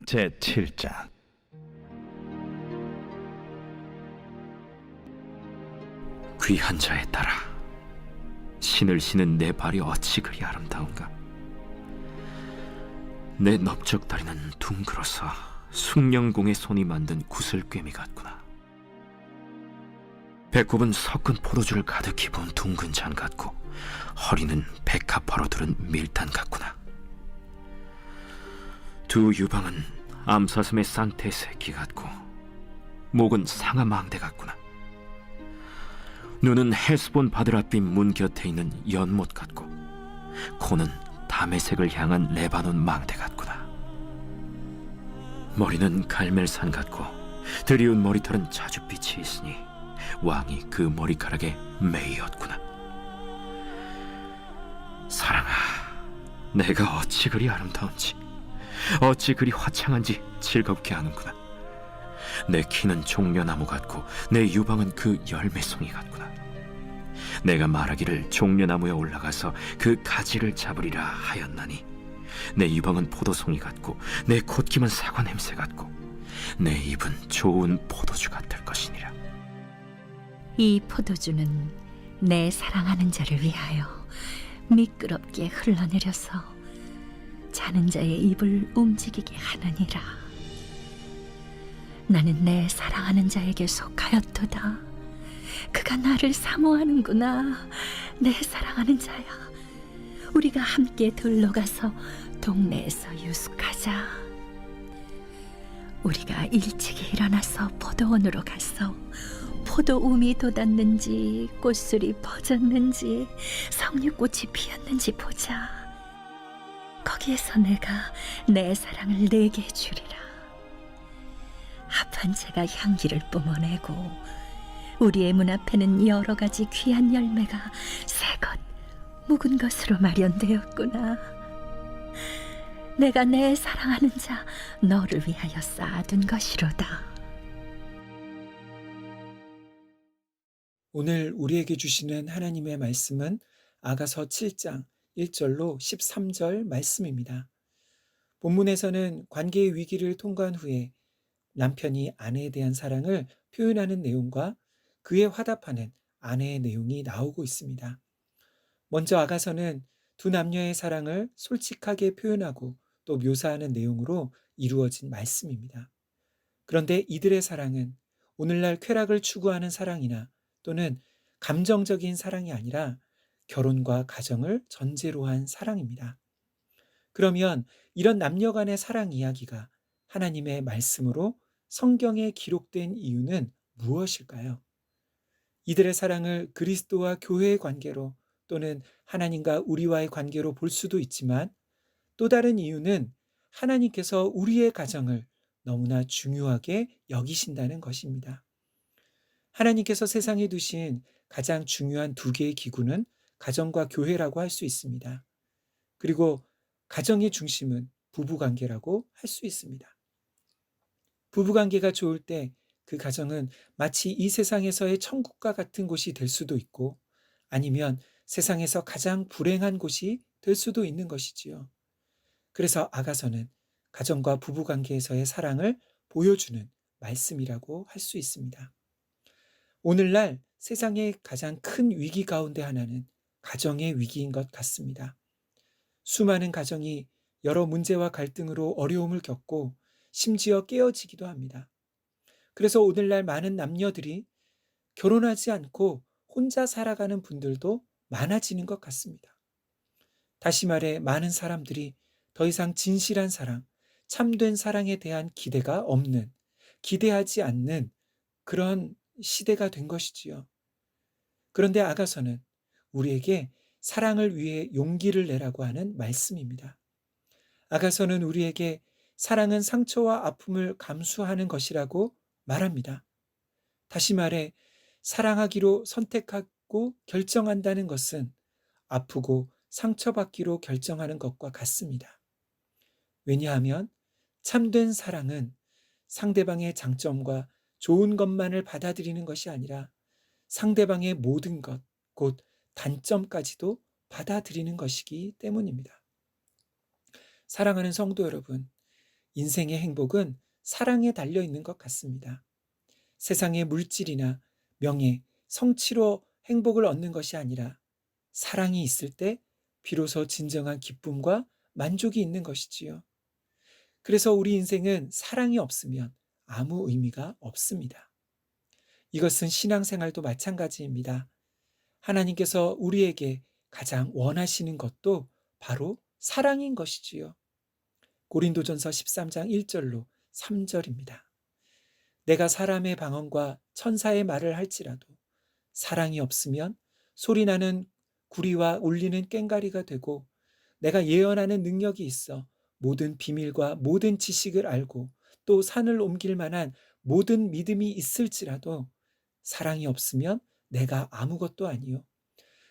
제7장. 귀한 자에 따라 신을 신은 내 발이 어찌 그리 아름다운가. 내 넓적다리는 둥그러서 숭령공의 손이 만든 구슬꿰미 같구나. 배꼽은 섞은 포도주를 가득히 부은 둥근 잔 같고, 허리는 백합화로 두른 밀단 같구나. 두 유방은 암사슴의 쌍태 새끼 같고, 목은 상아망대 같구나. 눈은 헤스본 바드랏빛 문 곁에 있는 연못 같고, 코는 다메색을 향한 레바논 망대 같구나. 머리는 갈멜산 같고, 드리운 머리털은 자줏빛이 있으니 왕이 그 머리카락에 매이었구나. 사랑아, 내가 어찌 그리 아름다운지, 어찌 그리 화창한지 즐겁게 하는구나. 내 키는 종려나무 같고, 내 유방은 그 열매송이 같구나. 내가 말하기를 종려나무에 올라가서 그 가지를 잡으리라 하였나니, 내 유방은 포도송이 같고, 내 콧김은 사과 냄새 같고, 내 입은 좋은 포도주 같을 것이니라. 이 포도주는 내 사랑하는 자를 위하여 미끄럽게 흘러내려서 자는 자의 입을 움직이게 하느니라. 나는 내 사랑하는 자에게 속하였도다. 그가 나를 사모하는구나. 내 사랑하는 자야, 우리가 함께 들러 가서 동네에서 유숙하자. 우리가 일찍이 일어나서 포도원으로 가서 포도움이 돋았는지, 꽃술이 퍼졌는지, 석류꽃이 피었는지 보자. 거기에서 내가 내 사랑을 내게 주리라. 합한 채가 향기를 뿜어내고, 우리의 문 앞에는 여러 가지 귀한 열매가 새것 묵은 것으로 마련되었구나. 내가 내 사랑하는 자 너를 위하여 쌓아둔 것이로다. 오늘 우리에게 주시는 하나님의 말씀은 아가서 7장 1절로 13절 말씀입니다. 본문에서는 관계의 위기를 통과한 후에 남편이 아내에 대한 사랑을 표현하는 내용과 그에 화답하는 아내의 내용이 나오고 있습니다. 먼저 아가서는 두 남녀의 사랑을 솔직하게 표현하고 또 묘사하는 내용으로 이루어진 말씀입니다. 그런데 이들의 사랑은 오늘날 쾌락을 추구하는 사랑이나 또는 감정적인 사랑이 아니라 결혼과 가정을 전제로 한 사랑입니다. 그러면 이런 남녀 간의 사랑 이야기가 하나님의 말씀으로 성경에 기록된 이유는 무엇일까요? 이들의 사랑을 그리스도와 교회의 관계로 또는 하나님과 우리와의 관계로 볼 수도 있지만, 또 다른 이유는 하나님께서 우리의 가정을 너무나 중요하게 여기신다는 것입니다. 하나님께서 세상에 두신 가장 중요한 두 개의 기구는 가정과 교회라고 할 수 있습니다. 그리고 가정의 중심은 부부관계라고 할 수 있습니다. 부부관계가 좋을 때 그 가정은 마치 이 세상에서의 천국과 같은 곳이 될 수도 있고, 아니면 세상에서 가장 불행한 곳이 될 수도 있는 것이지요. 그래서 아가서는 가정과 부부관계에서의 사랑을 보여주는 말씀이라고 할 수 있습니다. 오늘날 세상의 가장 큰 위기 가운데 하나는 가정의 위기인 것 같습니다. 수많은 가정이 여러 문제와 갈등으로 어려움을 겪고 심지어 깨어지기도 합니다. 그래서 오늘날 많은 남녀들이 결혼하지 않고 혼자 살아가는 분들도 많아지는 것 같습니다. 다시 말해, 많은 사람들이 더 이상 진실한 사랑, 참된 사랑에 대한 기대가 없는, 기대하지 않는 그런 시대가 된 것이지요. 그런데 아가서는 우리에게 사랑을 위해 용기를 내라고 하는 말씀입니다. 아가서는 우리에게 사랑은 상처와 아픔을 감수하는 것이라고 말합니다. 다시 말해, 사랑하기로 선택하고 결정한다는 것은 아프고 상처받기로 결정하는 것과 같습니다. 왜냐하면 참된 사랑은 상대방의 장점과 좋은 것만을 받아들이는 것이 아니라 상대방의 모든 것, 곧 단점까지도 받아들이는 것이기 때문입니다. 사랑하는 성도 여러분, 인생의 행복은 사랑에 달려 있는 것 같습니다. 세상의 물질이나 명예, 성취로 행복을 얻는 것이 아니라 사랑이 있을 때 비로소 진정한 기쁨과 만족이 있는 것이지요. 그래서 우리 인생은 사랑이 없으면 아무 의미가 없습니다. 이것은 신앙생활도 마찬가지입니다. 하나님께서 우리에게 가장 원하시는 것도 바로 사랑인 것이지요. 고린도전서 13장 1절로 3절입니다. 내가 사람의 방언과 천사의 말을 할지라도 사랑이 없으면 소리나는 구리와 울리는 꽹과리가 되고, 내가 예언하는 능력이 있어 모든 비밀과 모든 지식을 알고 또 산을 옮길 만한 모든 믿음이 있을지라도 사랑이 없으면 내가 아무것도 아니요.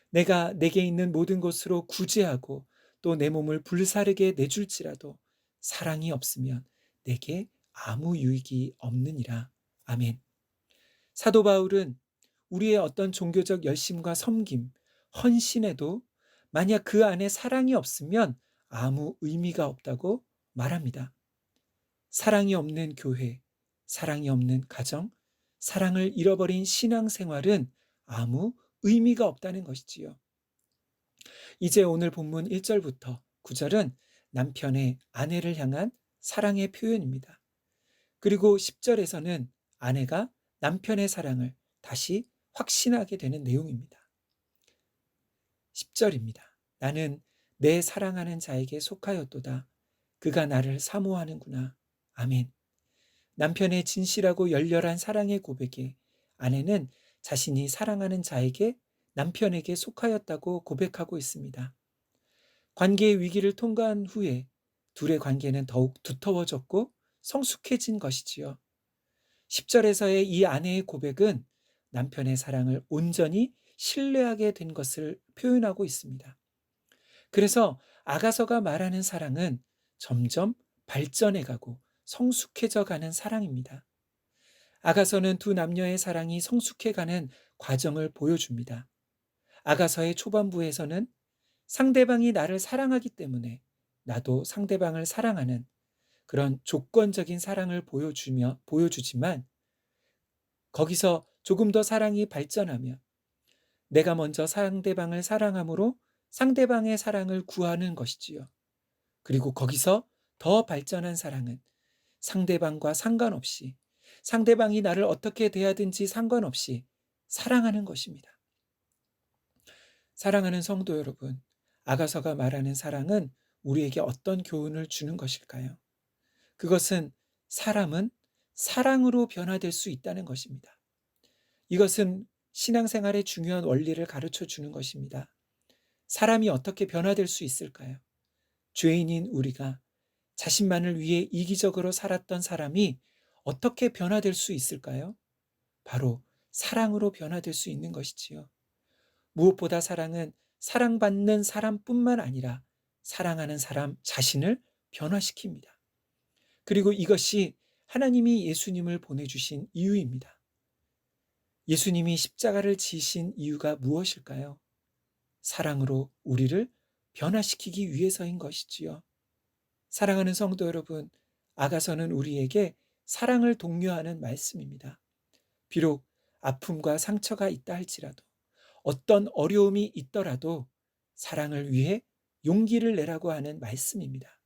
내가 내게 있는 모든 것으로 구제하고 또 내 몸을 불사르게 내줄지라도 사랑이 없으면 내게 아무 유익이 없느니라. 아멘. 사도 바울은 우리의 어떤 종교적 열심과 섬김, 헌신에도 만약 그 안에 사랑이 없으면 아무 의미가 없다고 말합니다. 사랑이 없는 교회, 사랑이 없는 가정, 사랑을 잃어버린 신앙생활은 아무 의미가 없다는 것이지요. 이제 오늘 본문 1절부터 9절은 남편의 아내를 향한 사랑의 표현입니다. 그리고 10절에서는 아내가 남편의 사랑을 다시 확신하게 되는 내용입니다. 10절입니다. 나는 내 사랑하는 자에게 속하였도다. 그가 나를 사모하는구나. 아멘. 남편의 진실하고 열렬한 사랑의 고백에 아내는 자신이 사랑하는 자에게 남편에게 속하였다고 고백하고 있습니다. 관계의 위기를 통과한 후에 둘의 관계는 더욱 두터워졌고 성숙해진 것이지요. 10절에서의 이 아내의 고백은 남편의 사랑을 온전히 신뢰하게 된 것을 표현하고 있습니다. 그래서 아가서가 말하는 사랑은 점점 발전해가고 성숙해져 가는 사랑입니다. 아가서는 두 남녀의 사랑이 성숙해가는 과정을 보여줍니다. 아가서의 초반부에서는 상대방이 나를 사랑하기 때문에 나도 상대방을 사랑하는 그런 조건적인 사랑을 보여주지만, 거기서 조금 더 사랑이 발전하며 내가 먼저 상대방을 사랑함으로 상대방의 사랑을 구하는 것이지요. 그리고 거기서 더 발전한 사랑은 상대방과 상관없이, 상대방이 나를 어떻게 대하든지 상관없이 사랑하는 것입니다. 사랑하는 성도 여러분, 아가서가 말하는 사랑은 우리에게 어떤 교훈을 주는 것일까요? 그것은 사람은 사랑으로 변화될 수 있다는 것입니다. 이것은 신앙생활의 중요한 원리를 가르쳐 주는 것입니다. 사람이 어떻게 변화될 수 있을까요? 죄인인 우리가 자신만을 위해 이기적으로 살았던 사람이 어떻게 변화될 수 있을까요? 바로 사랑으로 변화될 수 있는 것이지요. 무엇보다 사랑은 사랑받는 사람뿐만 아니라 사랑하는 사람 자신을 변화시킵니다. 그리고 이것이 하나님이 예수님을 보내주신 이유입니다. 예수님이 십자가를 지신 이유가 무엇일까요? 사랑으로 우리를 변화시키기 위해서인 것이지요. 사랑하는 성도 여러분, 아가서는 우리에게 사랑을 독려하는 말씀입니다. 비록 아픔과 상처가 있다 할지라도, 어떤 어려움이 있더라도 사랑을 위해 용기를 내라고 하는 말씀입니다.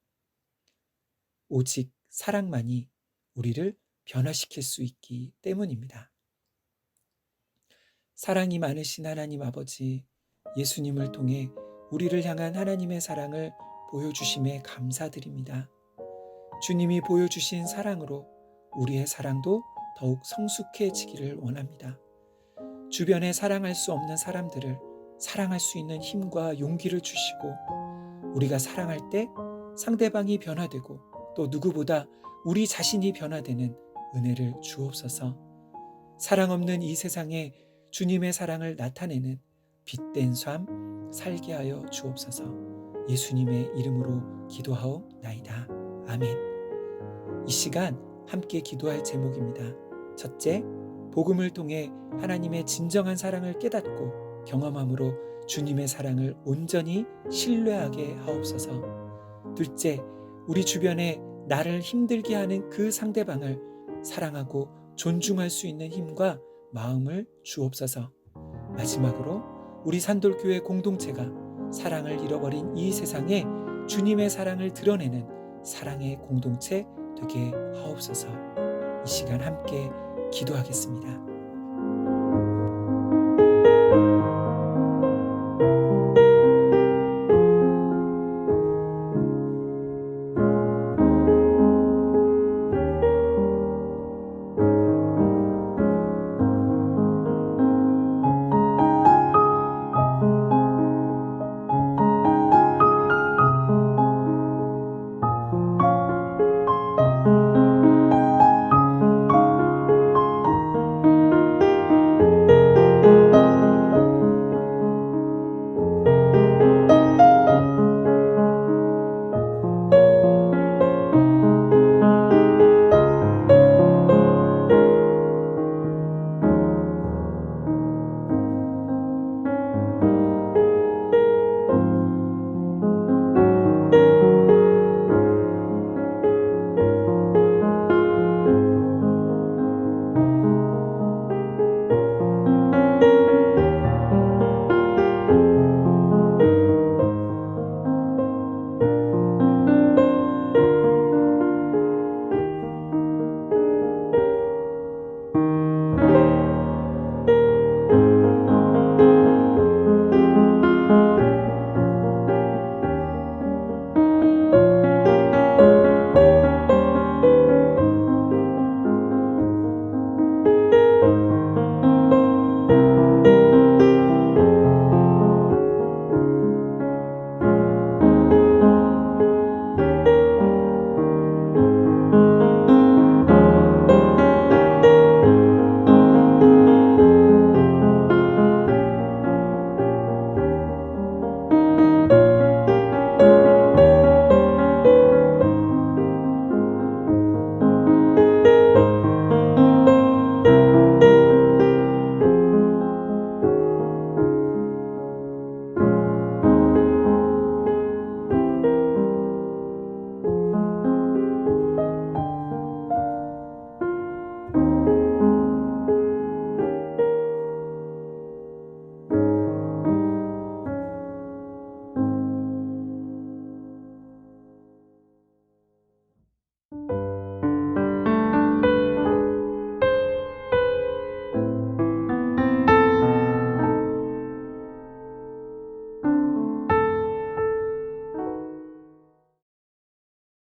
오직 사랑만이 우리를 변화시킬 수 있기 때문입니다. 사랑이 많으신 하나님 아버지, 예수님을 통해 우리를 향한 하나님의 사랑을 보여주심에 감사드립니다. 주님이 보여주신 사랑으로 우리의 사랑도 더욱 성숙해지기를 원합니다. 주변에 사랑할 수 없는 사람들을 사랑할 수 있는 힘과 용기를 주시고, 우리가 사랑할 때 상대방이 변화되고 또 누구보다 우리 자신이 변화되는 은혜를 주옵소서. 사랑 없는 이 세상에 주님의 사랑을 나타내는 빛된 삶 살게 하여 주옵소서. 예수님의 이름으로 기도하옵나이다. 아멘. 이 시간 함께 기도할 제목입니다. 첫째, 복음을 통해 하나님의 진정한 사랑을 깨닫고 경험함으로 주님의 사랑을 온전히 신뢰하게 하옵소서. 둘째, 우리 주변에 나를 힘들게 하는 그 상대방을 사랑하고 존중할 수 있는 힘과 마음을 주옵소서. 마지막으로 우리 산돌교회 공동체가 사랑을 잃어버린 이 세상에 주님의 사랑을 드러내는 사랑의 공동체 되게 하옵소서. 이 시간 함께 기도하겠습니다.